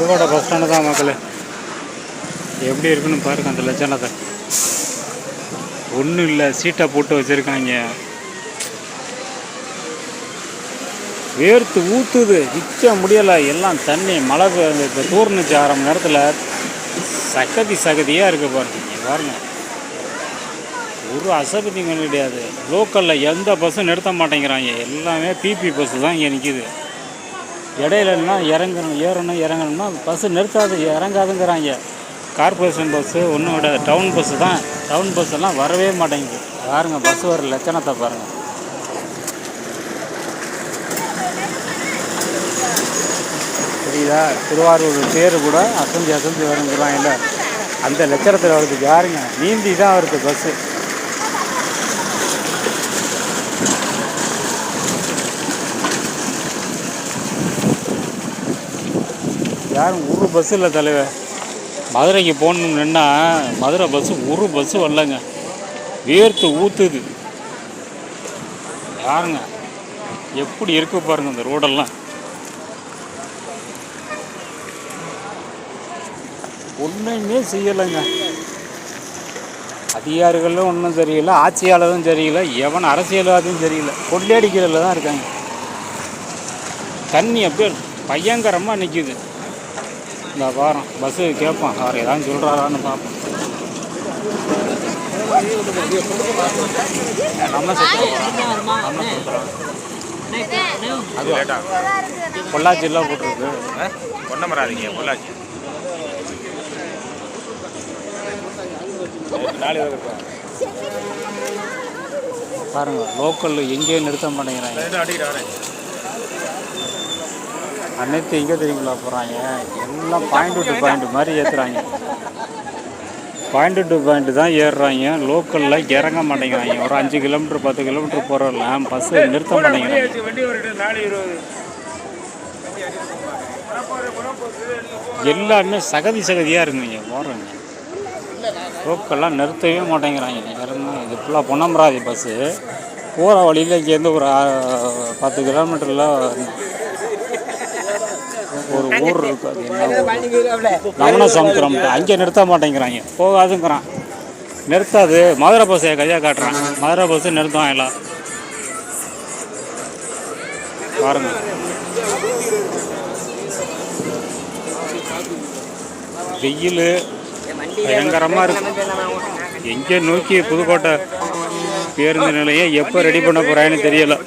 Pudukkottai bus stand தான் மக்கள். எப்படி இருக்குன்னு பாருங்க அந்த லட்சணத்தை. ஒன்றும் இல்லை, சீட்டை போட்டு வச்சுருக்காங்க. வேர்த்து ஊற்றுது, நிற்க முடியலை. எல்லாம் தண்ணி மழை இப்போ தூர்னுச்சு 1/2 மணி நேரத்தில். சகதியாக இருக்குது பாருங்க. ஒரு அசபத்தி கிடையாது. லோக்கலில் எந்த பஸ்ஸும் நிறுத்த மாட்டேங்கிறாங்க. எல்லாமே பிபி பஸ்ஸு தான் இங்கே நிற்கிது. இடையிலன்னா இறங்கணும்னா பஸ்ஸு இறங்காதுங்கிறாங்க. கார்பரேஷன் பஸ்ஸு ஒன்றும் விடாது. டவுன் பஸ்ஸு தான். டவுன் பஸ்ஸெல்லாம் வரவே மாட்டேங்குது. பாருங்கள் பஸ் வர லட்சணத்தை பாருங்கள். புரியுதா? திருவாரூர் பேர் கூட அசந்தி வருங்கிறான். இல்லை, அந்த லட்சணத்தில் வருது யாருங்க. நீந்தி தான் வருது பஸ்ஸு. யாரும் ஒரு பஸ்ஸு இல்லை தலைவர். மதுரைக்கு போகணுன்னா மதுரை பஸ்ஸு ஒரு பஸ்ஸு வரலங்க. வேர்த்து ஊற்றுது. யாருங்க எப்படி இருக்கு பாருங்க இந்த ரோடெல்லாம். ஒன்றுமே செய்யலைங்க. அதிகாரிகளும் ஒன்றும் தெரியல, ஆட்சியாளரும் தெரியல, எவன் அரசியல்வாதியும் தெரியல. கொள்ளையடிக்கிறதுல தான் இருக்காங்க. தண்ணி அப்படியே பயங்கரமாக நிற்கிது. இந்த வாரம் பஸ்ஸு கேட்போம், அவர் ஏதாவது சொல்கிறாரான்னு பார்ப்போம். நம்ம அது பொள்ளாச்சியெல்லாம் போட்டிருக்கு. பொன்னமராதிங்க பொள்ளாச்சி பாருங்க. லோக்கலில் எங்கேயும் நிறுத்த மாட்டேங்கிறாங்க. அனைத்து எங்கே தெரியுங்களா போகிறாங்க. எல்லாம் பாயிண்ட் டு பாயிண்ட் மாதிரி ஏற்றுறாங்க. பாயிண்ட் டு பாயிண்ட் தான் ஏறுறாங்க. லோக்கலில் இறங்க மாட்டேங்கிறாங்க. ஒரு 5 கிலோமீட்டர் 10 கிலோமீட்டர் போகிறலாம் பஸ்ஸு நிறுத்த மாட்டேங்கிறாங்க. எல்லாமே சகதியாக இருக்குங்க போகிறாங்க. லோக்கல்லாம் நிறுத்தவே மாட்டேங்கிறாங்க. இது ஃபுல்லாக பொன்னமராதி பஸ்ஸு. போகிற வழியில் இங்கேருந்து ஒரு 10 கிலோமீட்டரில் ஒரு ஊர் இருக்குது. ரமண சமுத்திரம். அங்கே நிறுத்த மாட்டேங்கிறாங்க. போகாதுங்கிறான். நிறுத்தாது. மதுரை பஸ்ஸை கையாக காட்டுறான். மதுரை பஸ்ஸு நிறுத்தம் எல்லாம் பாருங்க. வெயில் பயங்கரமாக இருக்கு. எங்கே நோக்கி புதுக்கோட்டை பேருந்து நிலையம் எப்போ ரெடி பண்ண போகிறான்னு தெரியலை.